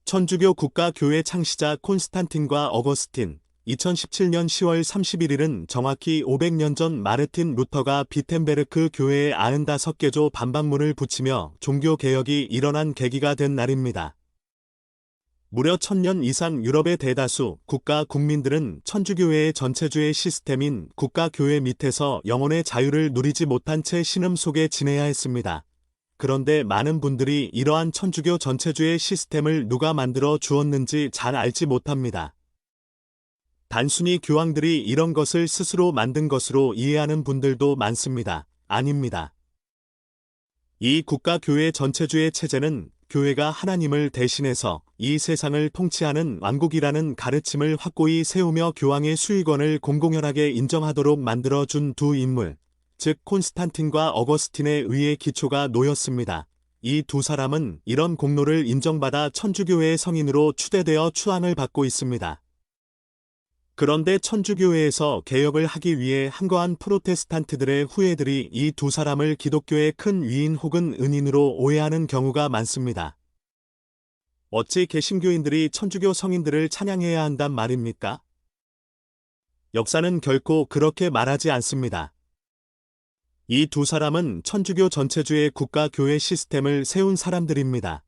천주교 국가교회 창시자 콘스탄틴과 어거스틴. 2017년 10월 31일은 정확히 500년 전 마르틴 루터가 비텐베르크 교회에 95개조 반박문을 붙이며 종교개혁이 일어난 계기가 된 날입니다. 무려 1000년 이상 유럽의 대다수 국가 국민들은 천주교회의 전체주의 시스템인 국가교회 밑에서 영혼의 자유를 누리지 못한 채 신음 속에 지내야 했습니다. 그런데 많은 분들이 이러한 천주교 전체주의 시스템을 누가 만들어 주었는지 잘 알지 못합니다. 단순히 교황들이 이런 것을 스스로 만든 것으로 이해하는 분들도 많습니다. 아닙니다. 이 국가교회 전체주의 체제는 교회가 하나님을 대신해서 이 세상을 통치하는 왕국이라는 가르침을 확고히 세우며 교황의 수의권을 공공연하게 인정하도록 만들어준 두 인물, 즉 콘스탄틴과 어거스틴에 의해 기초가 놓였습니다. 이 두 사람은 이런 공로를 인정받아 천주교회의 성인으로 추대되어 추앙을 받고 있습니다. 그런데 천주교회에서 개혁을 하기 위해 항거한 프로테스탄트들의 후예들이 이 두 사람을 기독교의 큰 위인 혹은 은인으로 오해하는 경우가 많습니다. 어찌 개신교인들이 천주교 성인들을 찬양해야 한단 말입니까? 역사는 결코 그렇게 말하지 않습니다. 이 두 사람은 천주교 전체주의 국가교회 시스템을 세운 사람들입니다.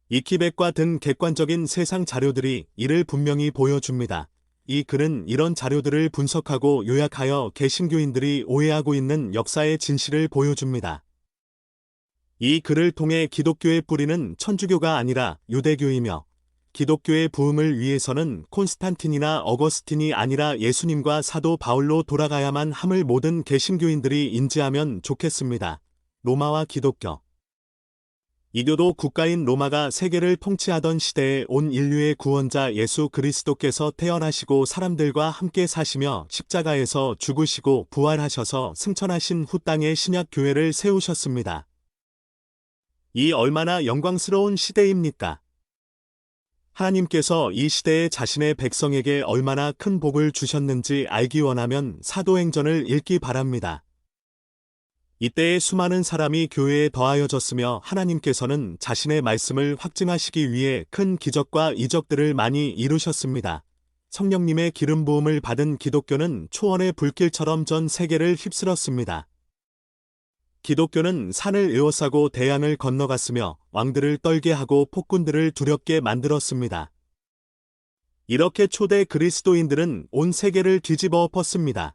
이키백과 등 객관적인 세상 자료들이 이를 분명히 보여줍니다. 이 글은 이런 자료들을 분석하고 요약하여 개신교인들이 오해하고 있는 역사의 진실을 보여줍니다. 이 글을 통해 기독교의 뿌리는 천주교가 아니라 유대교이며 기독교의 부흥을 위해서는 콘스탄틴이나 어거스틴이 아니라 예수님과 사도 바울로 돌아가야만 함을 모든 개신교인들이 인지하면 좋겠습니다. 로마와 기독교. 이교도 국가인 로마가 세계를 통치하던 시대에 온 인류의 구원자 예수 그리스도께서 태어나시고 사람들과 함께 사시며 십자가에서 죽으시고 부활하셔서 승천하신 후 땅에 신약 교회를 세우셨습니다. 이 얼마나 영광스러운 시대입니까? 하나님께서 이 시대에 자신의 백성에게 얼마나 큰 복을 주셨는지 알기 원하면 사도행전을 읽기 바랍니다. 이때에 수많은 사람이 교회에 더하여졌으며 하나님께서는 자신의 말씀을 확증하시기 위해 큰 기적과 이적들을 많이 이루셨습니다. 성령님의 기름 부음을 받은 기독교는 초원의 불길처럼 전 세계를 휩쓸었습니다. 기독교는 산을 에워싸고 대양을 건너갔으며 왕들을 떨게 하고 폭군들을 두렵게 만들었습니다. 이렇게 초대 그리스도인들은 온 세계를 뒤집어 엎었습니다.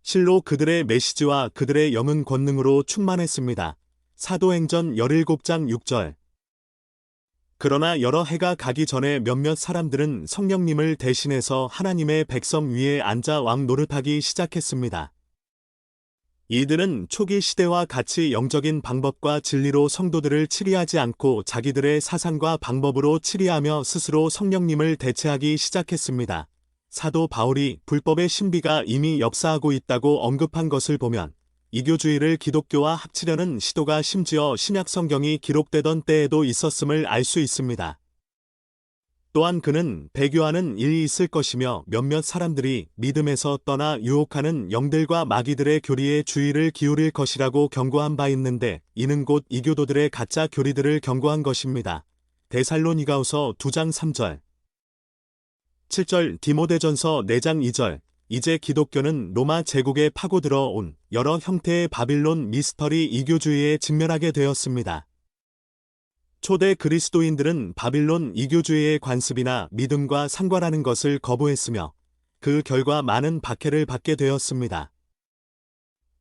실로 그들의 메시지와 그들의 영은 권능으로 충만했습니다. 사도행전 17장 6절. 그러나 여러 해가 가기 전에 몇몇 사람들은 성령님을 대신해서 하나님의 백성 위에 앉아 왕 노릇하기 시작했습니다. 이들은 초기 시대와 같이 영적인 방법과 진리로 성도들을 치리하지 않고 자기들의 사상과 방법으로 치리하며 스스로 성령님을 대체하기 시작했습니다. 사도 바울이 불법의 신비가 이미 역사하고 있다고 언급한 것을 보면 이교주의를 기독교와 합치려는 시도가 심지어 신약 성경이 기록되던 때에도 있었음을 알 수 있습니다. 또한 그는 배교하는 일이 있을 것이며 몇몇 사람들이 믿음에서 떠나 유혹하는 영들과 마귀들의 교리에 주의를 기울일 것이라고 경고한 바 있는데 이는 곧 이교도들의 가짜 교리들을 경고한 것입니다. 데살로니가후서 2장 3절. 7절 디모데전서 4장 2절. 이제 기독교는 로마 제국에 파고들어온 여러 형태의 바빌론 미스터리 이교주의에 직면하게 되었습니다. 초대 그리스도인들은 바빌론 이교주의의 관습이나 믿음과 상관하는 것을 거부했으며 그 결과 많은 박해를 받게 되었습니다.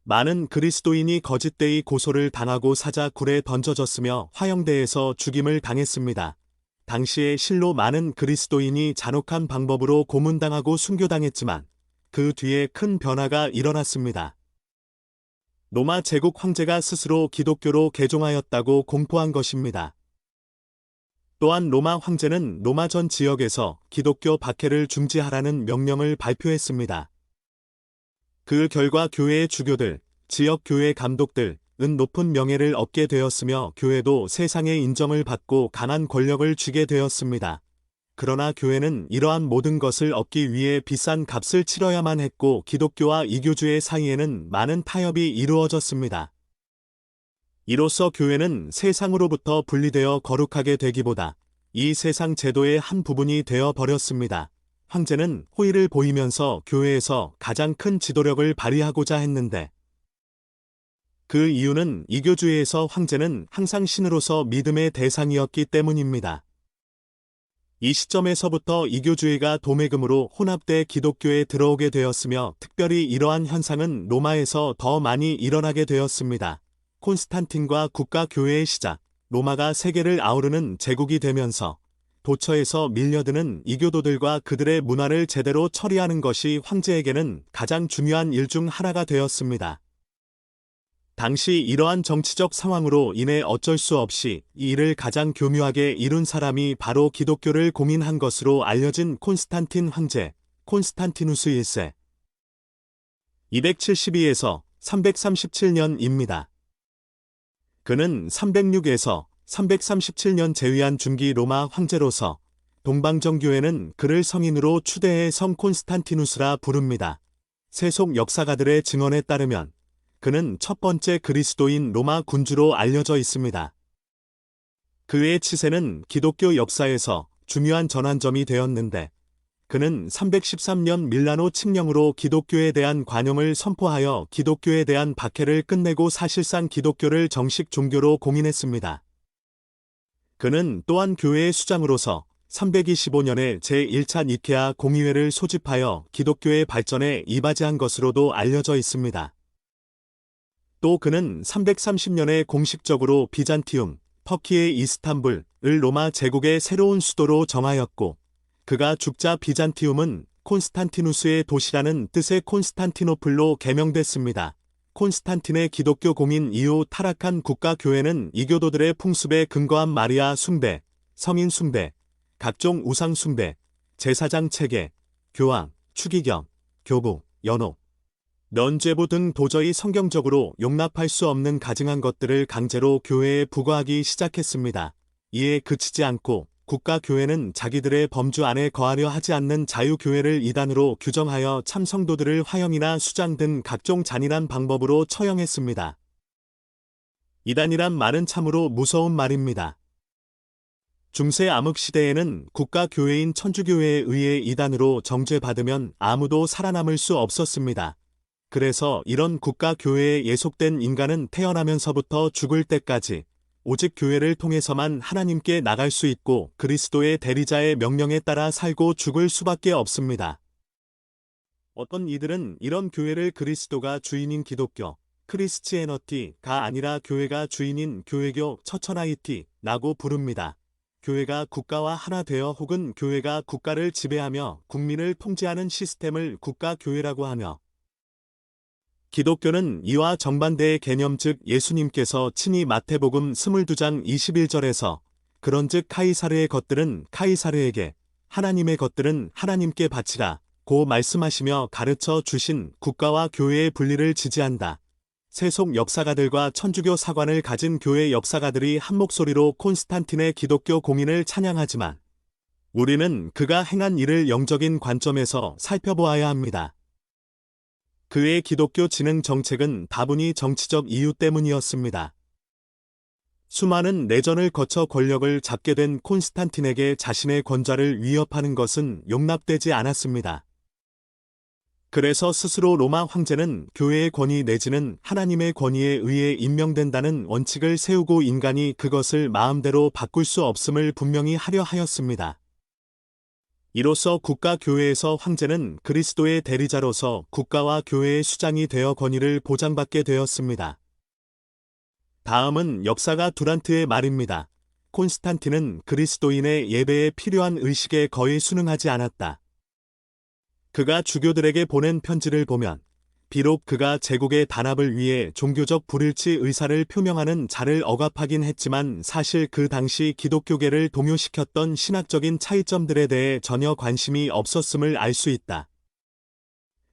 많은 그리스도인이 거짓되이 고소를 당하고 사자굴에 던져졌으며 화형대에서 죽임을 당했습니다. 당시에 실로 많은 그리스도인이 잔혹한 방법으로 고문당하고 순교당했지만 그 뒤에 큰 변화가 일어났습니다. 로마 제국 황제가 스스로 기독교로 개종하였다고 공포한 것입니다. 또한 로마 황제는 로마 전 지역에서 기독교 박해를 중지하라는 명령을 발표했습니다. 그 결과 교회의 주교들, 지역 교회 감독들, 은 높은 명예를 얻게 되었으며 교회도 세상의 인정을 받고 강한 권력을 쥐게 되었습니다. 그러나 교회는 이러한 모든 것을 얻기 위해 비싼 값을 치러야만 했고 기독교와 이교주의 사이에는 많은 타협이 이루어졌습니다. 이로써 교회는 세상으로부터 분리되어 거룩하게 되기보다 이 세상 제도의 한 부분이 되어 버렸습니다. 황제는 호의를 보이면서 교회에서 가장 큰 지도력을 발휘하고자 했는데, 그 이유는 이교주의에서 황제는 항상 신으로서 믿음의 대상이었기 때문입니다. 이 시점에서부터 이교주의가 도매금으로 혼합돼 기독교에 들어오게 되었으며, 특별히 이러한 현상은 로마에서 더 많이 일어나게 되었습니다. 콘스탄틴과 국가교회의 시작, 로마가 세계를 아우르는 제국이 되면서 도처에서 밀려드는 이교도들과 그들의 문화를 제대로 처리하는 것이 황제에게는 가장 중요한 일 중 하나가 되었습니다. 당시 이러한 정치적 상황으로 인해 어쩔 수 없이 이 일을 가장 교묘하게 이룬 사람이 바로 기독교를 공인한 것으로 알려진 콘스탄틴 황제, 콘스탄티누스 1세. 272에서 337년입니다. 그는 306에서 337년 재위한 중기 로마 황제로서 동방정교회는 그를 성인으로 추대해 성 콘스탄티누스라 부릅니다. 세속 역사가들의 증언에 따르면 그는 첫 번째 그리스도인 로마 군주로 알려져 있습니다. 그의 치세는 기독교 역사에서 중요한 전환점이 되었는데, 그는 313년 밀라노 칙령으로 기독교에 대한 관용을 선포하여 기독교에 대한 박해를 끝내고 사실상 기독교를 정식 종교로 공인했습니다. 그는 또한 교회의 수장으로서 325년에 제1차 니케아 공의회를 소집하여 기독교의 발전에 이바지한 것으로도 알려져 있습니다. 또 그는 330년에 공식적으로 비잔티움, 터키의 이스탄불을 로마 제국의 새로운 수도로 정하였고, 그가 죽자 비잔티움은 콘스탄티누스의 도시라는 뜻의 콘스탄티노플로 개명됐습니다. 콘스탄틴의 기독교 공인 이후 타락한 국가교회는 이교도들의 풍습에 근거한 마리아 숭배, 성인 숭배, 각종 우상 숭배, 제사장 체계, 교황, 추기경, 교부, 연옥, 넌죄부 등 도저히 성경적으로 용납할 수 없는 가증한 것들을 강제로 교회에 부과하기 시작했습니다. 이에 그치지 않고 국가교회는 자기들의 범주 안에 거하려 하지 않는 자유교회를 이단으로 규정하여 참성도들을 화형이나 수장 등 각종 잔인한 방법으로 처형했습니다. 이단이란 말은 참으로 무서운 말입니다. 중세 암흑시대에는 국가교회인 천주교회에 의해 이단으로 정죄받으면 아무도 살아남을 수 없었습니다. 그래서 이런 국가교회에 예속된 인간은 태어나면서부터 죽을 때까지 오직 교회를 통해서만 하나님께 나갈 수 있고 그리스도의 대리자의 명령에 따라 살고 죽을 수밖에 없습니다. 어떤 이들은 이런 교회를 그리스도가 주인인 기독교, 크리스치애너티가 아니라 교회가 주인인 교회교 처처나이티라고 부릅니다. 교회가 국가와 하나 되어 혹은 교회가 국가를 지배하며 국민을 통제하는 시스템을 국가교회라고 하며, 기독교는 이와 정반대의 개념, 즉 예수님께서 친히 마태복음 22장 21절에서 그런즉 카이사르의 것들은 카이사르에게, 하나님의 것들은 하나님께 바치라 고 말씀하시며 가르쳐 주신 국가와 교회의 분리를 지지한다. 세속 역사가들과 천주교 사관을 가진 교회 역사가들이 한 목소리로 콘스탄틴의 기독교 공인을 찬양하지만, 우리는 그가 행한 일을 영적인 관점에서 살펴보아야 합니다. 그의 기독교 진흥 정책은 다분히 정치적 이유 때문이었습니다. 수많은 내전을 거쳐 권력을 잡게 된 콘스탄틴에게 자신의 권좌를 위협하는 것은 용납되지 않았습니다. 그래서 스스로 로마 황제는 교회의 권위 내지는 하나님의 권위에 의해 임명된다는 원칙을 세우고 인간이 그것을 마음대로 바꿀 수 없음을 분명히 하려 하였습니다. 이로써 국가교회에서 황제는 그리스도의 대리자로서 국가와 교회의 수장이 되어 권위를 보장받게 되었습니다. 다음은 역사가 두란트의 말입니다. 콘스탄틴은 그리스도인의 예배에 필요한 의식에 거의 순응하지 않았다. 그가 주교들에게 보낸 편지를 보면 비록 그가 제국의 단합을 위해 종교적 불일치 의사를 표명하는 자를 억압하긴 했지만 사실 그 당시 기독교계를 동요시켰던 신학적인 차이점들에 대해 전혀 관심이 없었음을 알 수 있다.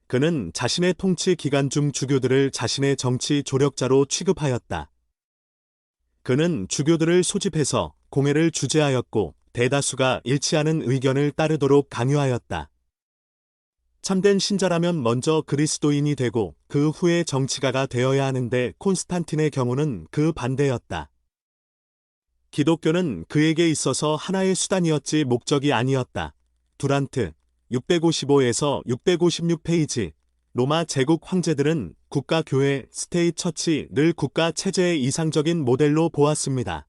그는 자신의 통치 기간 중 주교들을 자신의 정치 조력자로 취급하였다. 그는 주교들을 소집해서 공회를 주재하였고 대다수가 일치하는 의견을 따르도록 강요하였다. 참된 신자라면 먼저 그리스도인이 되고 그 후에 정치가가 되어야 하는데 콘스탄틴의 경우는 그 반대였다. 기독교는 그에게 있어서 하나의 수단이었지 목적이 아니었다. 두란트 655에서 656페이지 로마 제국 황제들은 국가교회 스테이트 처치를 국가 체제의 이상적인 모델로 보았습니다.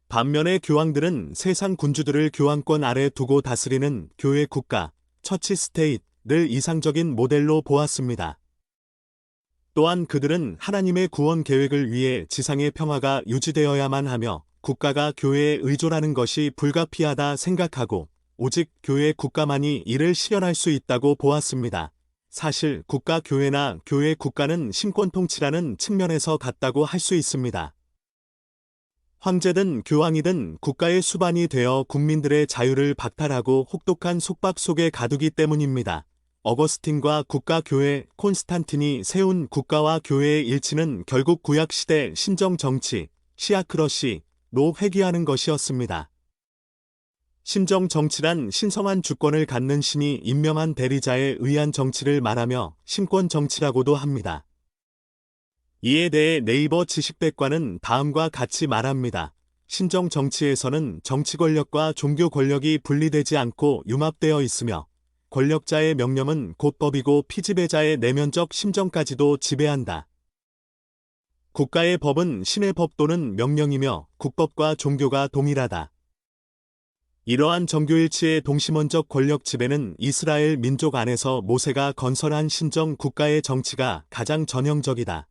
반면에 교황들은 세상 군주들을 교황권 아래 두고 다스리는 교회 국가 처치 스테이트를 이상적인 모델로 보았습니다. 또한 그들은 하나님의 구원 계획을 위해 지상의 평화가 유지되어야만 하며 국가가 교회에 의존하는 것이 불가피하다 생각하고 오직 교회 국가만이 이를 실현할 수 있다고 보았습니다. 사실 국가 교회나 교회 국가는 신권 통치라는 측면에서 같다고 할 수 있습니다. 황제든 교황이든 국가의 수반이 되어 국민들의 자유를 박탈하고 혹독한 속박 속에 가두기 때문입니다. 어거스틴과 국가교회 콘스탄틴이 세운 국가와 교회의 일치는 결국 구약시대 신정정치, 시아크러시로 회귀하는 것이었습니다. 신정정치란 신성한 주권을 갖는 신이 임명한 대리자에 의한 정치를 말하며 신권정치라고도 합니다. 이에 대해 네이버 지식백과는 다음과 같이 말합니다. 신정 정치에서는 정치 권력과 종교 권력이 분리되지 않고 융합되어 있으며 권력자의 명령은 곧 법이고 피지배자의 내면적 심정까지도 지배한다. 국가의 법은 신의 법 또는 명령이며 국법과 종교가 동일하다. 이러한 정교일치의 동심원적 권력 지배는 이스라엘 민족 안에서 모세가 건설한 신정 국가의 정치가 가장 전형적이다.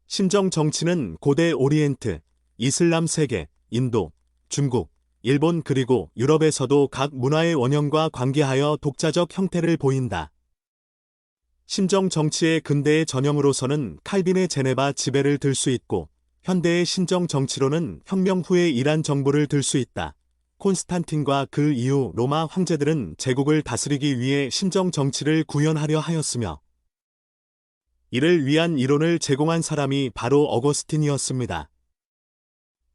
신정 정치는 고대 오리엔트, 이슬람 세계, 인도, 중국, 일본 그리고 유럽에서도 각 문화의 원형과 관계하여 독자적 형태를 보인다. 신정 정치의 근대의 전형으로서는 칼빈의 제네바 지배를 들 수 있고 현대의 신정 정치로는 혁명 후의 이란 정부를 들 수 있다. 콘스탄틴과 그 이후 로마 황제들은 제국을 다스리기 위해 신정 정치를 구현하려 하였으며 이를 위한 이론을 제공한 사람이 바로 어거스틴이었습니다.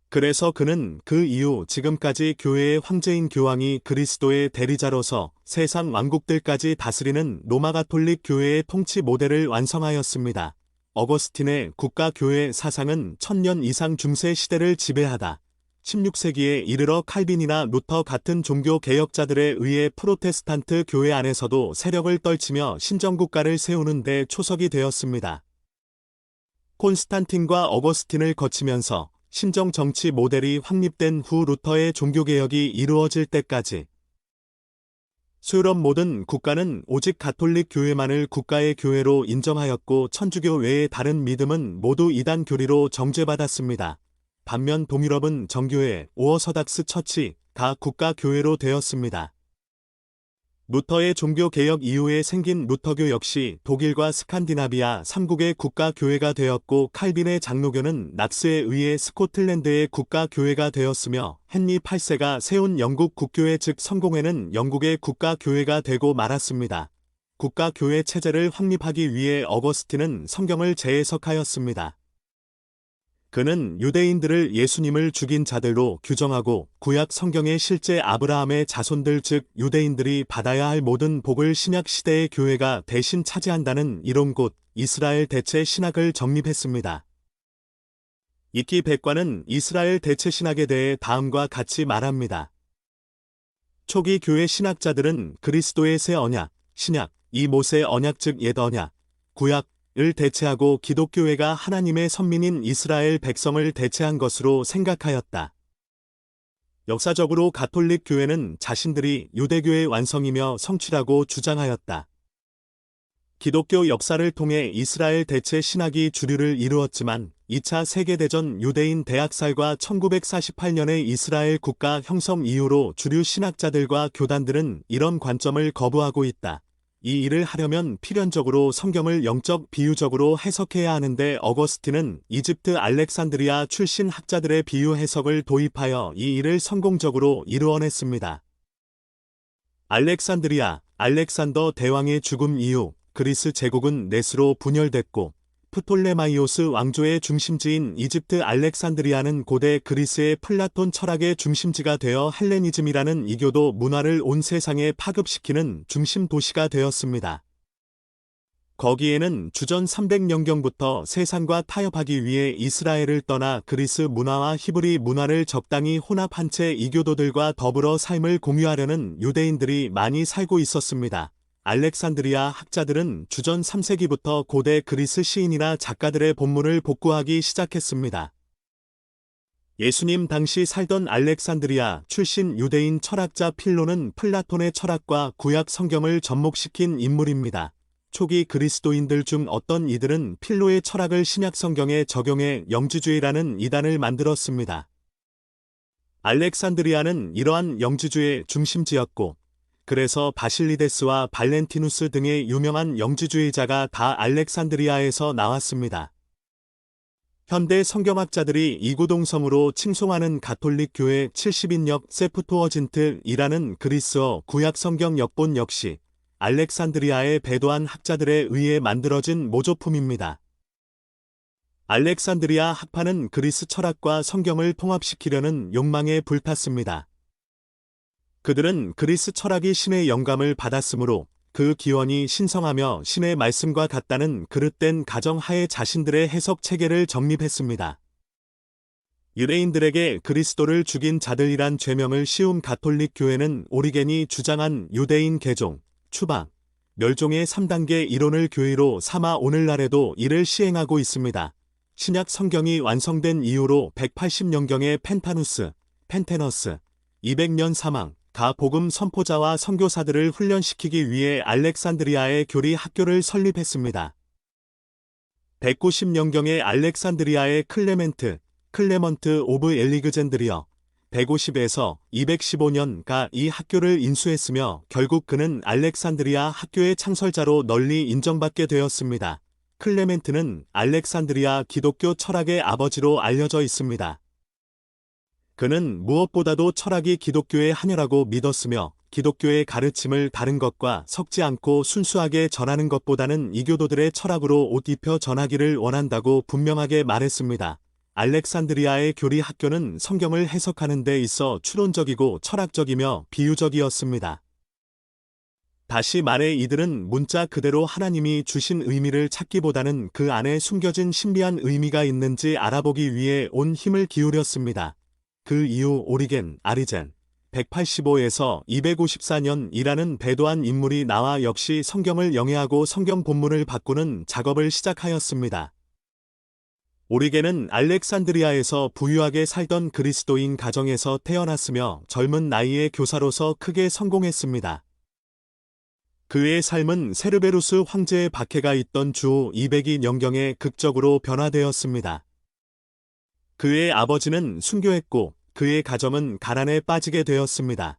그래서 그는 그 이후 지금까지 교회의 황제인 교황이 그리스도의 대리자로서 세상 왕국들까지 다스리는 로마 가톨릭 교회의 통치 모델을 완성하였습니다. 어거스틴의 국가교회 사상은 1000년 이상 중세 시대를 지배하다. 16세기에 이르러 칼빈이나 루터 같은 종교 개혁자들에 의해 프로테스탄트 교회 안에서도 세력을 떨치며 신정국가를 세우는 데 초석이 되었습니다. 콘스탄틴과 어거스틴을 거치면서 신정 정치 모델이 확립된 후 루터의 종교개혁이 이루어질 때까지 유럽 모든 국가는 오직 가톨릭 교회만을 국가의 교회로 인정하였고 천주교 외의 다른 믿음은 모두 이단 교리로 정죄받았습니다. 반면 동유럽은 정교회 오어서닥스 처치가 국가교회로 되었습니다. 루터의 종교개혁 이후에 생긴 루터교 역시 독일과 스칸디나비아 3국의 국가교회가 되었고 칼빈의 장로교는 낙스에 의해 스코틀랜드의 국가교회가 되었으며 헨리 8세가 세운 영국 국교회 즉 성공회는 영국의 국가교회가 되고 말았습니다. 국가교회 체제를 확립하기 위해 어거스틴은 성경을 재해석하였습니다. 그는 유대인들을 예수님을 죽인 자들로 규정하고 구약 성경의 실제 아브라함의 자손들 즉 유대인들이 받아야 할 모든 복을 신약 시대의 교회가 대신 차지한다는 이론 곧 이스라엘 대체 신학을 정립했습니다. 이키 백과는 이스라엘 대체 신학에 대해 다음과 같이 말합니다. 초기 교회 신학자들은 그리스도의 새 언약, 신약, 이 모세 언약 즉 옛 언약, 구약, 을 대체하고 기독교회가 하나님의 선민인 이스라엘 백성을 대체한 것으로 생각하였다. 역사적으로 가톨릭 교회는 자신들이 유대교의 완성이며 성취라고 주장하였다. 기독교 역사를 통해 이스라엘 대체 신학이 주류를 이루었지만 2차 세계대전 유대인 대학살과 1948년의 이스라엘 국가 형성 이후로 주류 신학자들과 교단들은 이런 관점을 거부하고 있다. 이 일을 하려면 필연적으로 성경을 영적 비유적으로 해석해야 하는데 어거스틴은 이집트 알렉산드리아 출신 학자들의 비유 해석을 도입하여 이 일을 성공적으로 이루어냈습니다. 알렉산드리아, 알렉산더 대왕의 죽음 이후 그리스 제국은 넷으로 분열됐고 프톨레마이오스 왕조의 중심지인 이집트 알렉산드리아는 고대 그리스의 플라톤 철학의 중심지가 되어 헬레니즘이라는 이교도 문화를 온 세상에 파급시키는 중심 도시가 되었습니다. 거기에는 주전 300년경부터 세상과 타협하기 위해 이스라엘을 떠나 그리스 문화와 히브리 문화를 적당히 혼합한 채 이교도들과 더불어 삶을 공유하려는 유대인들이 많이 살고 있었습니다. 알렉산드리아 학자들은 주전 3세기부터 고대 그리스 시인이나 작가들의 본문을 복구하기 시작했습니다. 예수님 당시 살던 알렉산드리아 출신 유대인 철학자 필로는 플라톤의 철학과 구약 성경을 접목시킨 인물입니다. 초기 그리스도인들 중 어떤 이들은 필로의 철학을 신약 성경에 적용해 영지주의라는 이단을 만들었습니다. 알렉산드리아는 이러한 영지주의의 중심지였고, 그래서 바실리데스와 발렌티누스 등의 유명한 영지주의자가 다 알렉산드리아에서 나왔습니다. 현대 성경학자들이 이구동성으로 칭송하는 가톨릭 교회 70인역 세프토어진트이라는 그리스어 구약 성경 역본 역시 알렉산드리아에 배도한 학자들에 의해 만들어진 모조품입니다. 알렉산드리아 학파는 그리스 철학과 성경을 통합시키려는 욕망에 불탔습니다. 그들은 그리스 철학이 신의 영감을 받았으므로 그 기원이 신성하며 신의 말씀과 같다는 그릇된 가정하에 자신들의 해석 체계를 정립했습니다. 유대인들에게 그리스도를 죽인 자들이란 죄명을 씌운 가톨릭 교회는 오리겐이 주장한 유대인 개종, 추방, 멸종의 3단계 이론을 교의로 삼아 오늘날에도 이를 시행하고 있습니다. 신약 성경이 완성된 이후로 180년경의 펜타누스, 펜테너스, 200년 사망, 가 복음 선포자와 선교사들을 훈련시키기 위해 알렉산드리아의 교리 학교를 설립했습니다. 190년경의 알렉산드리아의 클레먼트 오브 엘리그젠드리어 150에서 215년가 이 학교를 인수했으며 결국 그는 알렉산드리아 학교의 창설자로 널리 인정받게 되었습니다. 클레멘트는 알렉산드리아 기독교 철학의 아버지로 알려져 있습니다. 그는 무엇보다도 철학이 기독교의 한혈하고 믿었으며 기독교의 가르침을 다른 것과 섞지 않고 순수하게 전하는 것보다는 이교도들의 철학으로 옷 입혀 전하기를 원한다고 분명하게 말했습니다. 알렉산드리아의 교리 학교는 성경을 해석하는 데 있어 추론적이고 철학적이며 비유적이었습니다. 다시 말해 이들은 문자 그대로 하나님이 주신 의미를 찾기보다는 그 안에 숨겨진 신비한 의미가 있는지 알아보기 위해 온 힘을 기울였습니다. 그 이후 오리겐, 아리젠, 185에서 254년이라는 배도한 인물이 나와 역시 성경을 영해하고 성경 본문을 바꾸는 작업을 시작하였습니다. 오리겐은 알렉산드리아에서 부유하게 살던 그리스도인 가정에서 태어났으며 젊은 나이에 교사로서 크게 성공했습니다. 그의 삶은 세르베루스 황제의 박해가 있던 주 202년경에 극적으로 변화되었습니다. 그의 아버지는 순교했고 그의 가정은 가난에 빠지게 되었습니다.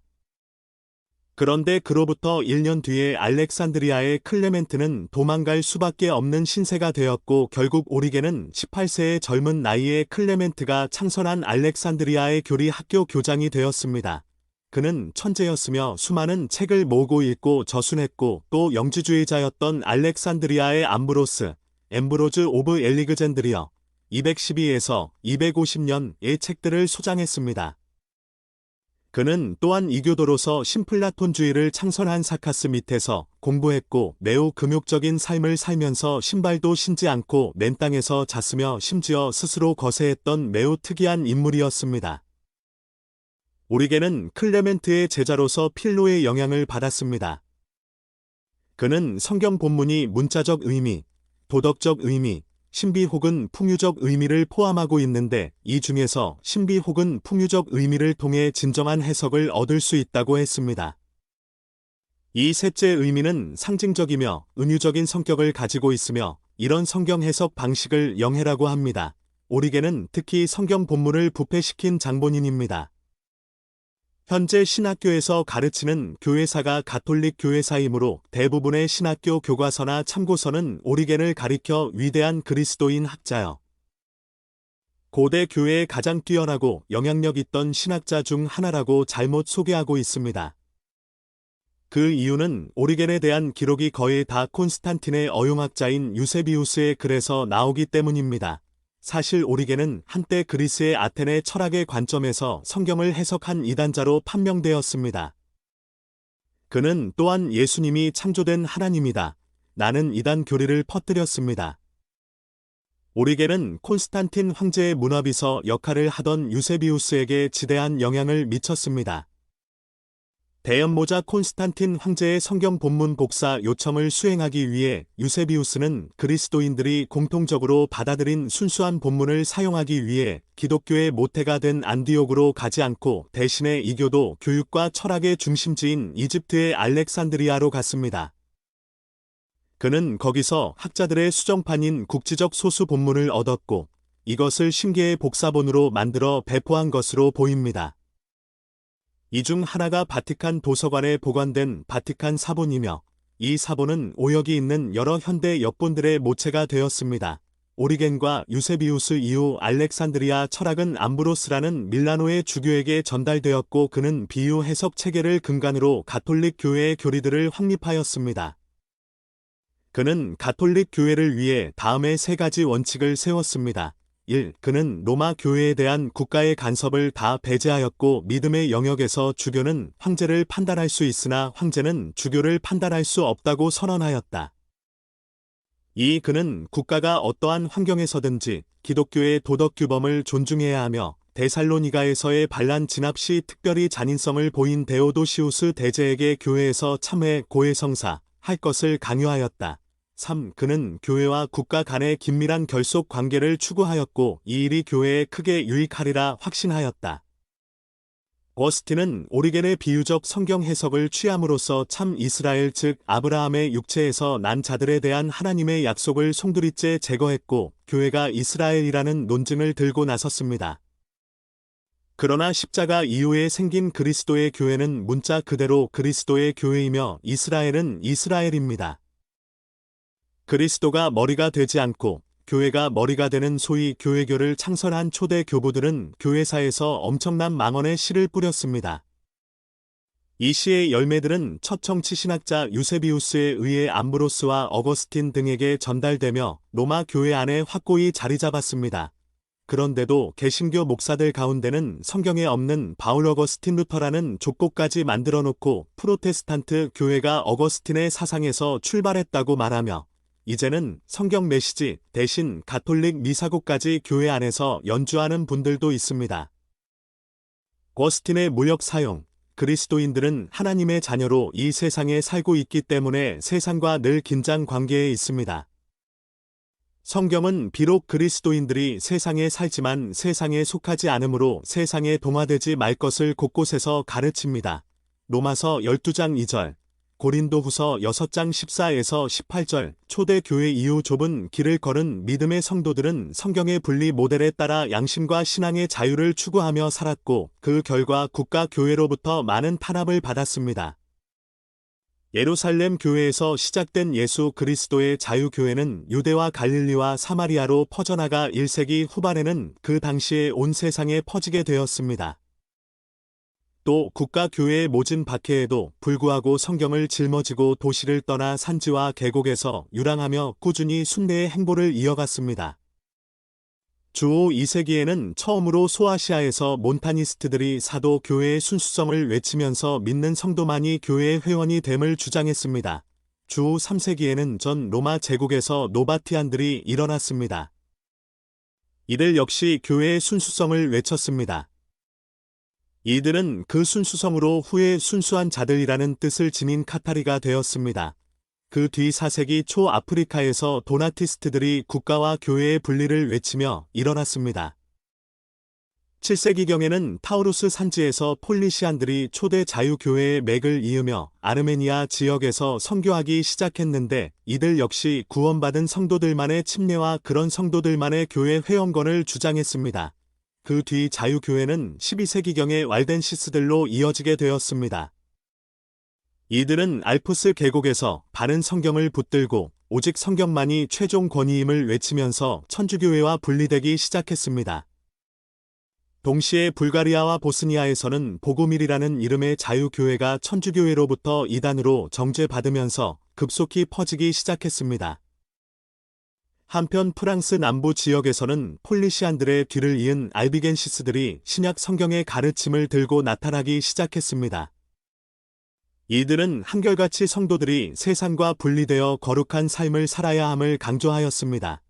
그런데 그로부터 1년 뒤에 알렉산드리아의 클레멘트는 도망갈 수밖에 없는 신세가 되었고 결국 오리겐은 18세의 젊은 나이에 클레멘트가 창설한 알렉산드리아의 교리 학교 교장이 되었습니다. 그는 천재였으며 수많은 책을 모으고 읽고 저순했고 또 영지주의자였던 알렉산드리아의 엠브로즈 오브 엘리그젠드리어 212에서 250년의 책들을 소장했습니다. 그는 또한 이교도로서 신플라톤주의를 창설한 사카스 밑에서 공부했고 매우 금욕적인 삶을 살면서 신발도 신지 않고 맨 땅에서 잤으며 심지어 스스로 거세했던 매우 특이한 인물이었습니다. 오리겐은 클레멘트의 제자로서 필로의 영향을 받았습니다. 그는 성경 본문이 문자적 의미, 도덕적 의미, 신비 혹은 풍유적 의미를 포함하고 있는데 이 중에서 신비 혹은 풍유적 의미를 통해 진정한 해석을 얻을 수 있다고 했습니다. 이 셋째 의미는 상징적이며 은유적인 성격을 가지고 있으며 이런 성경 해석 방식을 영해라고 합니다. 오리겐은 특히 성경 본문을 부패시킨 장본인입니다. 현재 신학교에서 가르치는 교회사가 가톨릭 교회사이므로 대부분의 신학교 교과서나 참고서는 오리겐을 가리켜 위대한 그리스도인 학자여. 고대 교회에 가장 뛰어나고 영향력 있던 신학자 중 하나라고 잘못 소개하고 있습니다. 그 이유는 오리겐에 대한 기록이 거의 다 콘스탄틴의 어용학자인 유세비우스의 글에서 나오기 때문입니다. 사실 오리겐은 한때 그리스의 아테네 철학의 관점에서 성경을 해석한 이단자로 판명되었습니다. 그는 또한 예수님이 창조된 하나님이다. 나는 이단 교리를 퍼뜨렸습니다. 오리겐은 콘스탄틴 황제의 문화비서 역할을 하던 유세비우스에게 지대한 영향을 미쳤습니다. 대연모자 콘스탄틴 황제의 성경 본문 복사 요청을 수행하기 위해 유세비우스는 그리스도인들이 공통적으로 받아들인 순수한 본문을 사용하기 위해 기독교의 모태가 된 안디옥으로 가지 않고 대신에 이교도 교육과 철학의 중심지인 이집트의 알렉산드리아로 갔습니다. 그는 거기서 학자들의 수정판인 국지적 소수 본문을 얻었고 이것을 신기의 복사본으로 만들어 배포한 것으로 보입니다. 이 중 하나가 바티칸 도서관에 보관된 바티칸 사본이며 이 사본은 오역이 있는 여러 현대 엽본들의 모체가 되었습니다. 오리겐과 유세비우스 이후 알렉산드리아 철학은 암브로스라는 밀라노의 주교에게 전달되었고 그는 비유 해석 체계를 근간으로 가톨릭 교회의 교리들을 확립하였습니다. 그는 가톨릭 교회를 위해 다음의 세 가지 원칙을 세웠습니다. 1. 그는 로마 교회에 대한 국가의 간섭을 다 배제하였고 믿음의 영역에서 주교는 황제를 판단할 수 있으나 황제는 주교를 판단할 수 없다고 선언하였다. 2. 그는 국가가 어떠한 환경에서든지 기독교의 도덕규범을 존중해야 하며 데살로니가에서의 반란 진압 시 특별히 잔인성을 보인 데오도시우스 대제에게 교회에서 참회, 고해성사 할 것을 강요하였다. 3. 그는 교회와 국가 간의 긴밀한 결속 관계를 추구하였고 이 일이 교회에 크게 유익하리라 확신하였다. 어거스틴은 오리겐의 비유적 성경 해석을 취함으로써 참 이스라엘 즉 아브라함의 육체에서 난 자들에 대한 하나님의 약속을 송두리째 제거했고 교회가 이스라엘이라는 논증을 들고 나섰습니다. 그러나 십자가 이후에 생긴 그리스도의 교회는 문자 그대로 그리스도의 교회이며 이스라엘은 이스라엘입니다. 그리스도가 머리가 되지 않고 교회가 머리가 되는 소위 교회교를 창설한 초대 교부들은 교회사에서 엄청난 망언의 씨를 뿌렸습니다. 이 씨의 열매들은 첫 정치 신학자 유세비우스에 의해 암브로스와 어거스틴 등에게 전달되며 로마 교회 안에 확고히 자리 잡았습니다. 그런데도 개신교 목사들 가운데는 성경에 없는 바울 어거스틴 루터라는 족보까지 만들어 놓고 프로테스탄트 교회가 어거스틴의 사상에서 출발했다고 말하며 이제는 성경 메시지 대신 가톨릭 미사곡까지 교회 안에서 연주하는 분들도 있습니다. 어거스틴의 무력 사용, 그리스도인들은 하나님의 자녀로 이 세상에 살고 있기 때문에 세상과 늘 긴장 관계에 있습니다. 성경은 비록 그리스도인들이 세상에 살지만 세상에 속하지 않으므로 세상에 동화되지 말 것을 곳곳에서 가르칩니다. 로마서 12장 2절, 고린도후서 6장 14에서 18절, 초대교회 이후 좁은 길을 걸은 믿음의 성도들은 성경의 분리 모델에 따라 양심과 신앙의 자유를 추구하며 살았고 그 결과 국가 교회로부터 많은 탄압을 받았습니다. 예루살렘 교회에서 시작된 예수 그리스도의 자유교회는 유대와 갈릴리와 사마리아로 퍼져나가 1세기 후반에는 그 당시에 온 세상에 퍼지게 되었습니다. 또 국가교회의 모진 박해에도 불구하고 성경을 짊어지고 도시를 떠나 산지와 계곡에서 유랑하며 꾸준히 순례의 행보를 이어갔습니다. 주후 2세기에는 처음으로 소아시아에서 몬타니스트들이 사도 교회의 순수성을 외치면서 믿는 성도만이 교회의 회원이 됨을 주장했습니다. 주후 3세기에는 전 로마 제국에서 노바티안들이 일어났습니다. 이들 역시 교회의 순수성을 외쳤습니다. 이들은 그 순수성으로 후에 순수한 자들이라는 뜻을 지닌 카타리가 되었습니다. 그 뒤 4세기 초 아프리카에서 도나티스트들이 국가와 교회의 분리를 외치며 일어났습니다. 7세기경에는 타우루스 산지에서 폴리시안들이 초대 자유교회의 맥을 이으며 아르메니아 지역에서 선교하기 시작했는데 이들 역시 구원받은 성도들만의 침례와 그런 성도들만의 교회 회원권을 주장했습니다. 그 뒤 자유교회는 12세기경의 왈덴시스들로 이어지게 되었습니다. 이들은 알프스 계곡에서 바른 성경을 붙들고 오직 성경만이 최종 권위임을 외치면서 천주교회와 분리되기 시작했습니다. 동시에 불가리아와 보스니아에서는 보구밀이라는 이름의 자유교회가 천주교회로부터 이단으로 정죄받으면서 급속히 퍼지기 시작했습니다. 한편 프랑스 남부 지역에서는 폴리시안들의 뒤를 이은 알비겐시스들이 신약 성경의 가르침을 들고 나타나기 시작했습니다. 이들은 한결같이 성도들이 세상과 분리되어 거룩한 삶을 살아야 함을 강조하였습니다.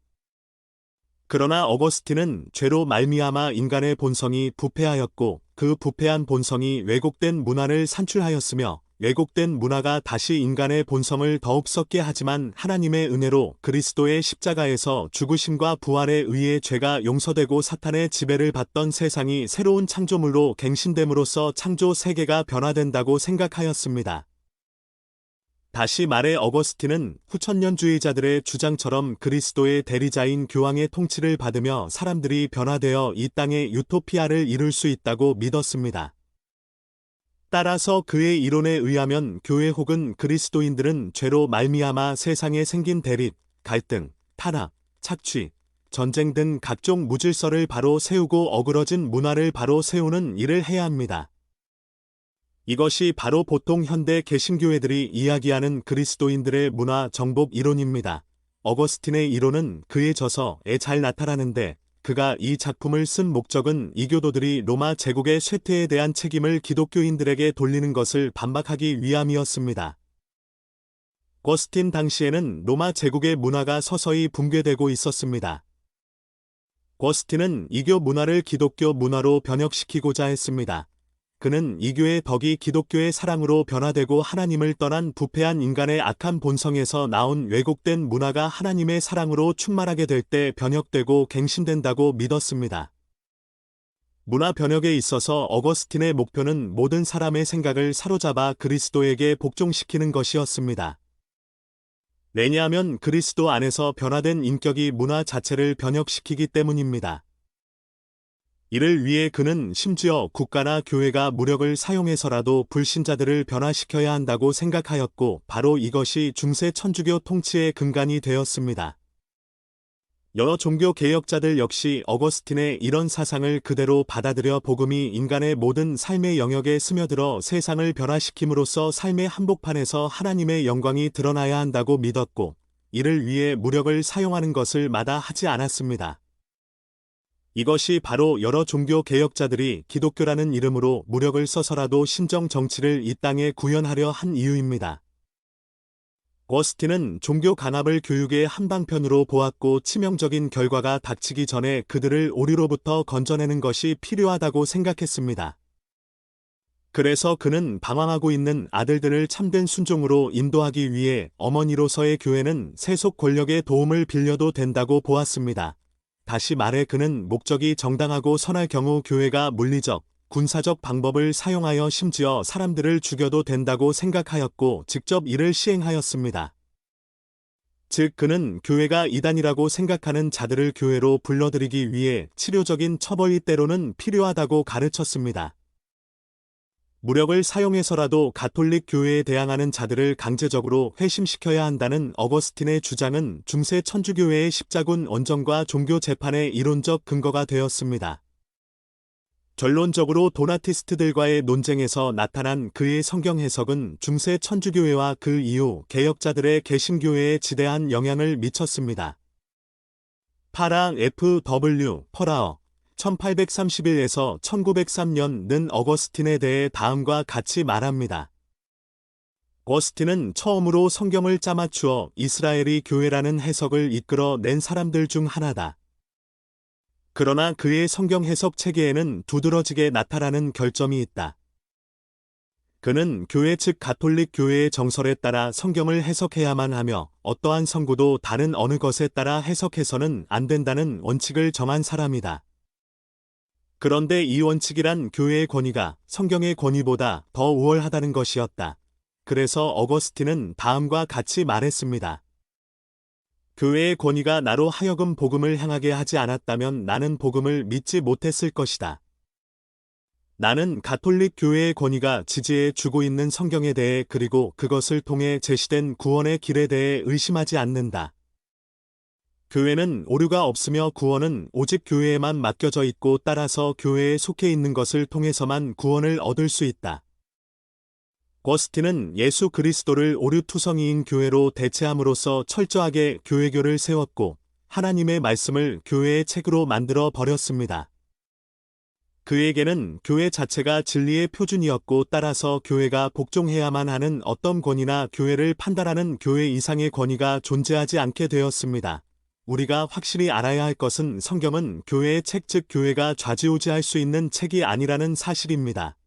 그러나 어거스틴은 죄로 말미암아 인간의 본성이 부패하였고 그 부패한 본성이 왜곡된 문화를 산출하였으며 왜곡된 문화가 다시 인간의 본성을 더욱 썩게 하지만 하나님의 은혜로 그리스도의 십자가에서 죽으심과 부활에 의해 죄가 용서되고 사탄의 지배를 받던 세상이 새로운 창조물로 갱신됨으로써 창조 세계가 변화된다고 생각하였습니다. 다시 말해 어거스틴은 후천년주의자들의 주장처럼 그리스도의 대리자인 교황의 통치를 받으며 사람들이 변화되어 이 땅의 유토피아를 이룰 수 있다고 믿었습니다. 따라서 그의 이론에 의하면 교회 혹은 그리스도인들은 죄로 말미암아 세상에 생긴 대립, 갈등, 타락, 착취, 전쟁 등 각종 무질서를 바로 세우고 어그러진 문화를 바로 세우는 일을 해야 합니다. 이것이 바로 보통 현대 개신교회들이 이야기하는 그리스도인들의 문화 정복 이론입니다. 어거스틴의 이론은 그의 저서에 잘 나타나는데 그가 이 작품을 쓴 목적은 이교도들이 로마 제국의 쇠퇴에 대한 책임을 기독교인들에게 돌리는 것을 반박하기 위함이었습니다. 어거스틴 당시에는 로마 제국의 문화가 서서히 붕괴되고 있었습니다. 어거스틴은 이교 문화를 기독교 문화로 변혁시키고자 했습니다. 그는 이교의 덕이 기독교의 사랑으로 변화되고 하나님을 떠난 부패한 인간의 악한 본성에서 나온 왜곡된 문화가 하나님의 사랑으로 충만하게 될 때 변혁되고 갱신된다고 믿었습니다. 문화 변혁에 있어서 어거스틴의 목표는 모든 사람의 생각을 사로잡아 그리스도에게 복종시키는 것이었습니다. 왜냐하면 그리스도 안에서 변화된 인격이 문화 자체를 변혁시키기 때문입니다. 이를 위해 그는 심지어 국가나 교회가 무력을 사용해서라도 불신자들을 변화시켜야 한다고 생각하였고 바로 이것이 중세 천주교 통치의 근간이 되었습니다. 여러 종교 개혁자들 역시 어거스틴의 이런 사상을 그대로 받아들여 복음이 인간의 모든 삶의 영역에 스며들어 세상을 변화시킴으로써 삶의 한복판에서 하나님의 영광이 드러나야 한다고 믿었고 이를 위해 무력을 사용하는 것을 마다하지 않았습니다. 이것이 바로 여러 종교 개혁자들이 기독교라는 이름으로 무력을 써서라도 신정 정치를 이 땅에 구현하려 한 이유입니다. 어거스틴은 종교 강압을 교육의 한방편으로 보았고 치명적인 결과가 닥치기 전에 그들을 오류로부터 건져내는 것이 필요하다고 생각했습니다. 그래서 그는 방황하고 있는 아들들을 참된 순종으로 인도하기 위해 어머니로서의 교회는 세속 권력의 도움을 빌려도 된다고 보았습니다. 다시 말해 그는 목적이 정당하고 선할 경우 교회가 물리적, 군사적 방법을 사용하여 심지어 사람들을 죽여도 된다고 생각하였고 직접 이를 시행하였습니다. 즉 그는 교회가 이단이라고 생각하는 자들을 교회로 불러들이기 위해 치료적인 처벌이 때로는 필요하다고 가르쳤습니다. 무력을 사용해서라도 가톨릭 교회에 대항하는 자들을 강제적으로 회심시켜야 한다는 어거스틴의 주장은 중세 천주교회의 십자군 원정과 종교 재판의 이론적 근거가 되었습니다. 결론적으로 도나티스트들과의 논쟁에서 나타난 그의 성경 해석은 중세 천주교회와 그 이후 개혁자들의 개신교회에 지대한 영향을 미쳤습니다. 파랑 F.W. 퍼라어 1831에서 1903년는 어거스틴에 대해 다음과 같이 말합니다. 어거스틴은 처음으로 성경을 짜맞추어 이스라엘이 교회라는 해석을 이끌어 낸 사람들 중 하나다. 그러나 그의 성경 해석 체계에는 두드러지게 나타나는 결점이 있다. 그는 교회 즉 가톨릭 교회의 정설에 따라 성경을 해석해야만 하며 어떠한 성구도 다른 어느 것에 따라 해석해서는 안 된다는 원칙을 정한 사람이다. 그런데 이 원칙이란 교회의 권위가 성경의 권위보다 더 우월하다는 것이었다. 그래서 어거스틴은 다음과 같이 말했습니다. 교회의 권위가 나로 하여금 복음을 향하게 하지 않았다면 나는 복음을 믿지 못했을 것이다. 나는 가톨릭 교회의 권위가 지지해 주고 있는 성경에 대해 그리고 그것을 통해 제시된 구원의 길에 대해 의심하지 않는다. 교회는 오류가 없으며 구원은 오직 교회에만 맡겨져 있고 따라서 교회에 속해 있는 것을 통해서만 구원을 얻을 수 있다. 거스틴은 예수 그리스도를 오류투성이인 교회로 대체함으로써 철저하게 교회교를 세웠고 하나님의 말씀을 교회의 책으로 만들어 버렸습니다. 그에게는 교회 자체가 진리의 표준이었고 따라서 교회가 복종해야만 하는 어떤 권위나 교회를 판단하는 교회 이상의 권위가 존재하지 않게 되었습니다. 우리가 확실히 알아야 할 것은 성경은 교회의 책 즉 교회가 좌지우지할 수 있는 책이 아니라는 사실입니다.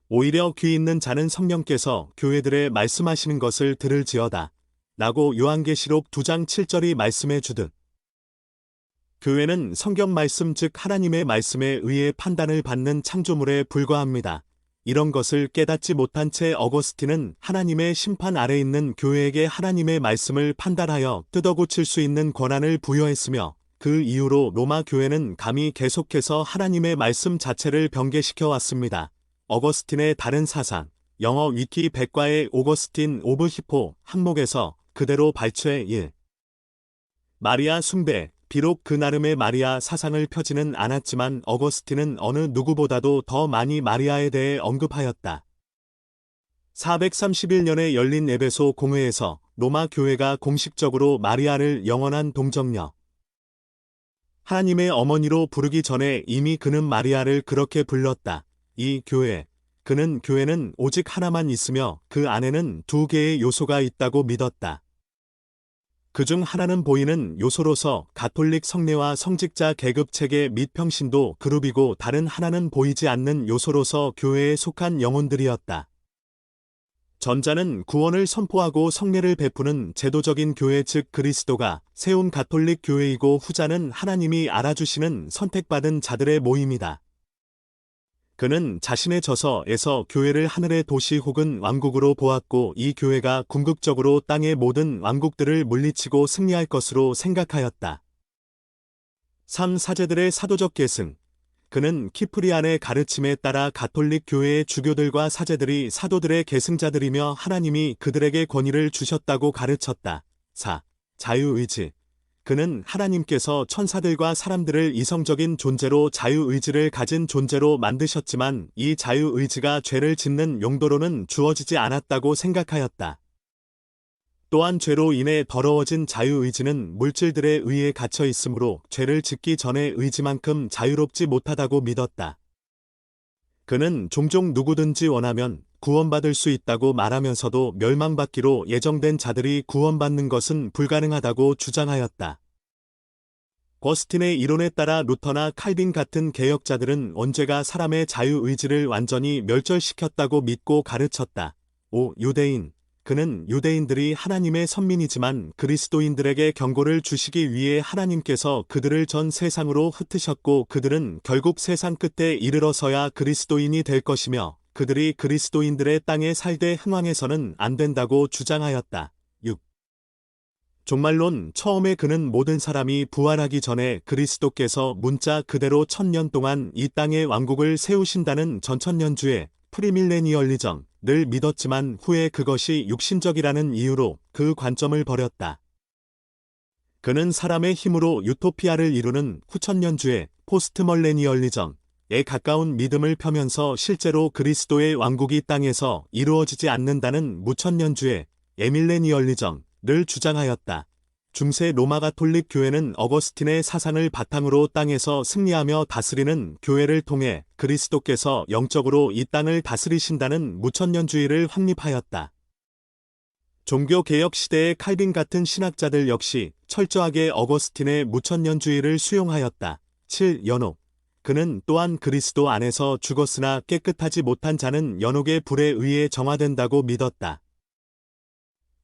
오히려 귀 있는 자는 성령께서 교회들에 말씀하시는 것을 들을지어다 라고 요한계시록 2장 7절이 말씀해 주듯 교회는 성경 말씀 즉 하나님의 말씀에 의해 판단을 받는 창조물에 불과합니다. 이런 것을 깨닫지 못한 채 어거스틴은 하나님의 심판 아래 있는 교회에게 하나님의 말씀을 판단하여 뜯어고칠 수 있는 권한을 부여했으며 그 이후로 로마 교회는 감히 계속해서 하나님의 말씀 자체를 변개시켜 왔습니다. 어거스틴의 다른 사상, 영어 위키 백과의 오거스틴 오브 히포 항목에서 그대로 발췌 1. 마리아 숭배. 비록 그 나름의 마리아 사상을 펴지는 않았지만 어거스틴은 어느 누구보다도 더 많이 마리아에 대해 언급하였다. 431년에 열린 에베소 공회에서 로마 교회가 공식적으로 마리아를 영원한 동정녀, 하나님의 어머니로 부르기 전에 이미 그는 마리아를 그렇게 불렀다. 이 교회, 교회는 오직 하나만 있으며 그 안에는 두 개의 요소가 있다고 믿었다. 그중 하나는 보이는 요소로서 가톨릭 성례와 성직자 계급 체계 및 평신도 그룹이고 다른 하나는 보이지 않는 요소로서 교회에 속한 영혼들이었다. 전자는 구원을 선포하고 성례를 베푸는 제도적인 교회 즉 그리스도가 세운 가톨릭 교회이고 후자는 하나님이 알아주시는 선택받은 자들의 모임이다. 그는 자신의 저서에서 교회를 하늘의 도시 혹은 왕국으로 보았고 이 교회가 궁극적으로 땅의 모든 왕국들을 물리치고 승리할 것으로 생각하였다. 3. 사제들의 사도적 계승. 그는 키프리안의 가르침에 따라 가톨릭 교회의 주교들과 사제들이 사도들의 계승자들이며 하나님이 그들에게 권위를 주셨다고 가르쳤다. 4. 자유의지. 그는 하나님께서 천사들과 사람들을 이성적인 존재로 자유의지를 가진 존재로 만드셨지만 이 자유의지가 죄를 짓는 용도로는 주어지지 않았다고 생각하였다. 또한 죄로 인해 더러워진 자유의지는 물질들에 의해 갇혀 있으므로 죄를 짓기 전의 의지만큼 자유롭지 못하다고 믿었다. 그는 종종 누구든지 원하면 구원받을 수 있다고 말하면서도 멸망받기로 예정된 자들이 구원받는 것은 불가능하다고 주장하였다. 거스틴의 이론에 따라 루터나 칼빈 같은 개혁자들은 언제가 사람의 자유의지를 완전히 멸절시켰다고 믿고 가르쳤다. 5. 유대인. 그는 유대인들이 하나님의 선민이지만 그리스도인들에게 경고를 주시기 위해 하나님께서 그들을 전 세상으로 흩으셨고 그들은 결국 세상 끝에 이르러서야 그리스도인이 될 것이며 그들이 그리스도인들의 땅에 살되 흥왕해서는 안 된다고 주장하였다. 6. 종말론. 처음에 그는 모든 사람이 부활하기 전에 그리스도께서 문자 그대로 1000년 동안 이 땅의 왕국을 세우신다는 전천년주의 프리밀레니얼리즘을 믿었지만 후에 그것이 육신적이라는 이유로 그 관점을 버렸다. 그는 사람의 힘으로 유토피아를 이루는 후천년주의 포스트멀레니얼리즘에 가까운 믿음을 펴면서 실제로 그리스도의 왕국이 땅에서 이루어지지 않는다는 무천년주의 에밀레니얼리즘을 주장하였다. 중세 로마 가톨릭 교회는 어거스틴의 사상을 바탕으로 땅에서 승리하며 다스리는 교회를 통해 그리스도께서 영적으로 이 땅을 다스리신다는 무천년주의를 확립하였다. 종교개혁 시대의 칼빈 같은 신학자들 역시 철저하게 어거스틴의 무천년주의를 수용하였다. 7. 연옥. 그는 또한 그리스도 안에서 죽었으나 깨끗하지 못한 자는 연옥의 불에 의해 정화된다고 믿었다.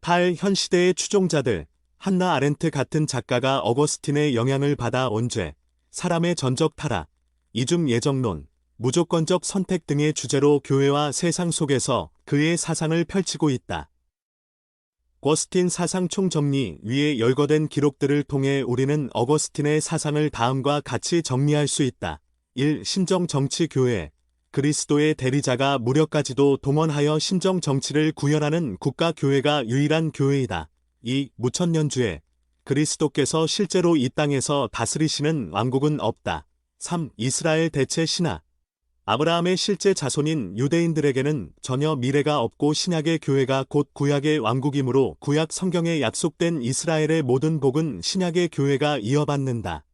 8. 현 시대의 추종자들. 한나 아렌트 같은 작가가 어거스틴의 영향을 받아 언죄, 사람의 전적 타락, 이중 예정론, 무조건적 선택 등의 주제로 교회와 세상 속에서 그의 사상을 펼치고 있다. 어거스틴 사상 총정리 위에 열거된 기록들을 통해 우리는 어거스틴의 사상을 다음과 같이 정리할 수 있다. 1. 신정정치교회. 그리스도의 대리자가 무력까지도 동원하여 신정정치를 구현하는 국가교회가 유일한 교회이다. 2. 무천년주의. 그리스도께서 실제로 이 땅에서 다스리시는 왕국은 없다. 3. 이스라엘 대체 신화. 아브라함의 실제 자손인 유대인들에게는 전혀 미래가 없고 신약의 교회가 곧 구약의 왕국이므로 구약 성경에 약속된 이스라엘의 모든 복은 신약의 교회가 이어받는다.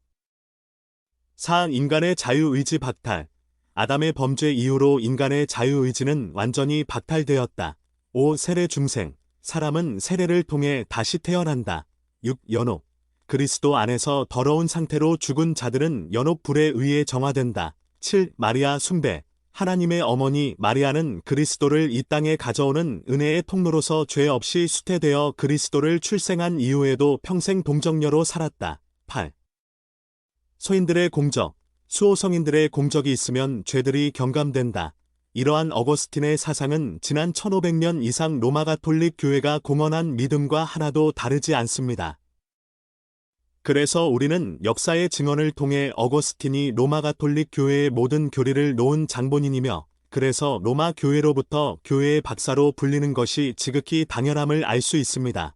4. 인간의 자유의지 박탈. 아담의 범죄 이후로 인간의 자유의지는 완전히 박탈되었다. 5. 세례 중생. 사람은 세례를 통해 다시 태어난다. 6. 연옥. 그리스도 안에서 더러운 상태로 죽은 자들은 연옥 불에 의해 정화된다. 7. 마리아 숭배. 하나님의 어머니 마리아는 그리스도를 이 땅에 가져오는 은혜의 통로로서 죄 없이 수태되어 그리스도를 출생한 이후에도 평생 동정녀로 살았다. 8. 소인들의 공적. 수호성인들의 공적이 있으면 죄들이 경감된다. 이러한 어거스틴의 사상은 지난 1500년 이상 로마 가톨릭 교회가 공언한 믿음과 하나도 다르지 않습니다. 그래서 우리는 역사의 증언을 통해 어거스틴이 로마 가톨릭 교회의 모든 교리를 놓은 장본인이며 그래서 로마 교회로부터 교회의 박사로 불리는 것이 지극히 당연함을 알 수 있습니다.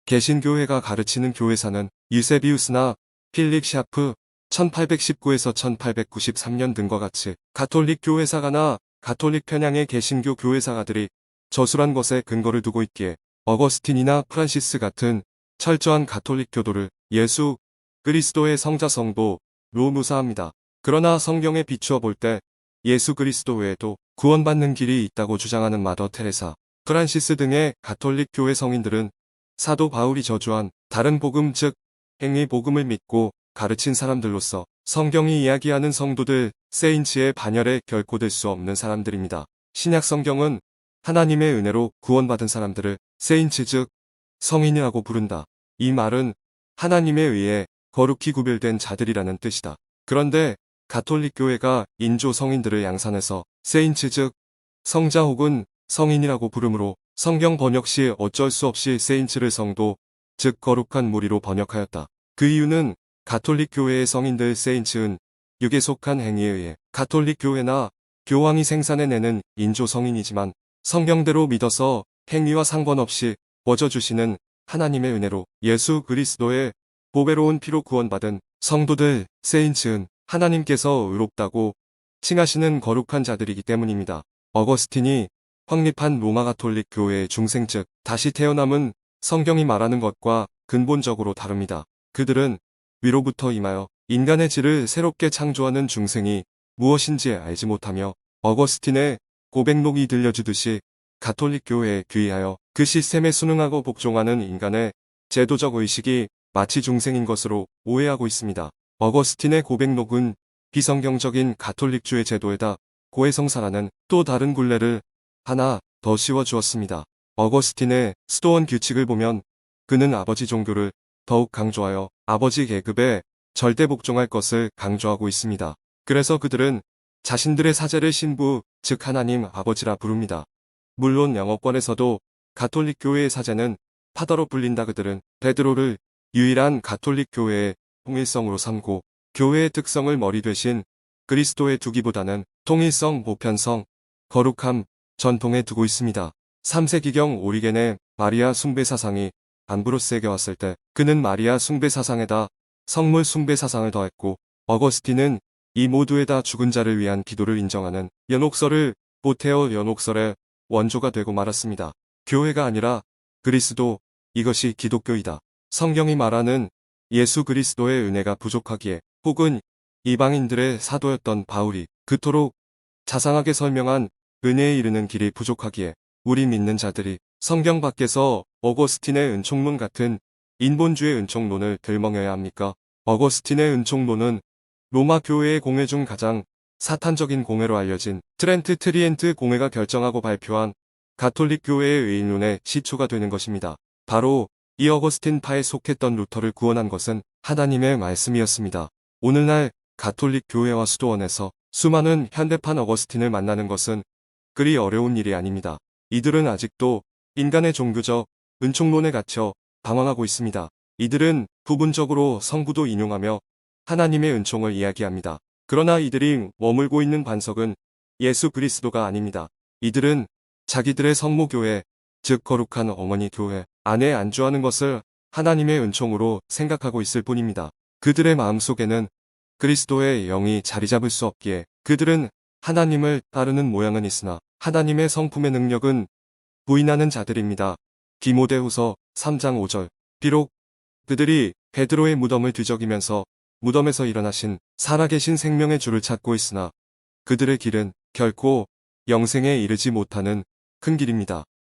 개신교회가 가르치는 교회사는 유세비우스나 필립 샤프 1819에서 1893년 등과 같이 가톨릭 교회사가나 가톨릭 편향의 개신교 교회사가들이 저술한 것에 근거를 두고 있기에 어거스틴이나 프란시스 같은 철저한 가톨릭 교도를 예수 그리스도의 성자 성도로 무사합니다. 그러나 성경에 비추어 볼 때 예수 그리스도 외에도 구원받는 길이 있다고 주장하는 마더 테레사, 프란시스 등의 가톨릭 교회 성인들은 사도 바울이 저주한 다른 복음 즉 행위 복음을 믿고 가르친 사람들로서 성경이 이야기하는 성도들 세인츠의 반열에 결코 될 수 없는 사람들입니다. 신약 성경은 하나님의 은혜로 구원받은 사람들을 세인츠 즉 성인이라고 부른다. 이 말은 하나님에 의해 거룩히 구별된 자들이라는 뜻이다. 그런데 가톨릭 교회가 인조 성인들을 양산해서 세인츠 즉 성자 혹은 성인이라고 부르므로 성경 번역 시 어쩔 수 없이 세인츠를 성도 즉 거룩한 무리로 번역하였다. 그 이유는 가톨릭 교회의 성인들 세인츠는 육에 속한 행위에 의해 가톨릭 교회나 교황이 생산해내는 인조 성인이지만 성경대로 믿어서 행위와 상관없이 꿔져주시는 하나님의 은혜로 예수 그리스도의 보배로운 피로 구원받은 성도들 세인츠는 하나님께서 의롭다고 칭하시는 거룩한 자들이기 때문입니다. 어거스틴이 확립한 로마 가톨릭 교회의 중생 즉 다시 태어남은 성경이 말하는 것과 근본적으로 다릅니다. 그들은 위로부터 임하여 인간의 질을 새롭게 창조하는 중생이 무엇인지 알지 못하며 어거스틴의 고백록이 들려주듯이 가톨릭 교회에 귀의하여 그 시스템에 순응하고 복종하는 인간의 제도적 의식이 마치 중생인 것으로 오해하고 있습니다. 어거스틴의 고백록은 비성경적인 가톨릭주의 제도에다 고해성사라는 또 다른 굴레를 하나 더 씌워 주었습니다. 어거스틴의 수도원 규칙을 보면 그는 아버지 종교를 더욱 강조하여 아버지 계급에 절대 복종할 것을 강조하고 있습니다. 그래서 그들은 자신들의 사제를 신부, 즉 하나님 아버지라 부릅니다. 물론 영어권에서도 가톨릭 교회의 사제는 파더로 불린다. 그들은 베드로를 유일한 가톨릭 교회의 통일성으로 삼고 교회의 특성을 머리 대신 그리스도에 두기보다는 통일성, 보편성, 거룩함, 전통에 두고 있습니다. 3세기경 오리겐의 마리아 숭배 사상이 암브로스에게 왔을 때 그는 마리아 숭배 사상에다 성물 숭배 사상을 더했고 어거스틴은 이 모두에다 죽은 자를 위한 기도를 인정하는 연옥설을 보테어 연옥설의 원조가 되고 말았습니다. 교회가 아니라 그리스도, 이것이 기독교이다. 성경이 말하는 예수 그리스도의 은혜가 부족하기에 혹은 이방인들의 사도였던 바울이 그토록 자상하게 설명한 은혜에 이르는 길이 부족하기에 우리 믿는 자들이 성경 밖에서 어거스틴의 은총론 같은 인본주의 은총론을 들먹여야 합니까? 어거스틴의 은총론은 로마 교회의 공회 중 가장 사탄적인 공회로 알려진 트렌트 트리엔트 공회가 결정하고 발표한 가톨릭 교회의 의인론의 시초가 되는 것입니다. 바로 이 어거스틴 파에 속했던 루터를 구원한 것은 하나님의 말씀이었습니다. 오늘날 가톨릭 교회와 수도원에서 수많은 현대판 어거스틴을 만나는 것은 그리 어려운 일이 아닙니다. 이들은 아직도 인간의 종교적 은총론에 갇혀 방황하고 있습니다. 이들은 부분적으로 성부도 인용하며 하나님의 은총을 이야기합니다. 그러나 이들이 머물고 있는 반석은 예수 그리스도가 아닙니다. 이들은 자기들의 성모교회, 즉 거룩한 어머니 교회 안에 안주하는 것을 하나님의 은총으로 생각하고 있을 뿐입니다. 그들의 마음속에는 그리스도의 영이 자리 잡을 수 없기에 그들은 하나님을 따르는 모양은 있으나 하나님의 성품의 능력은 부인하는 자들입니다. 디모데후서 3장 5절. 비록 그들이 베드로의 무덤을 뒤적이면서 무덤에서 일어나신 살아계신 생명의 주를 찾고 있으나 그들의 길은 결코 영생에 이르지 못하는 큰 길입니다.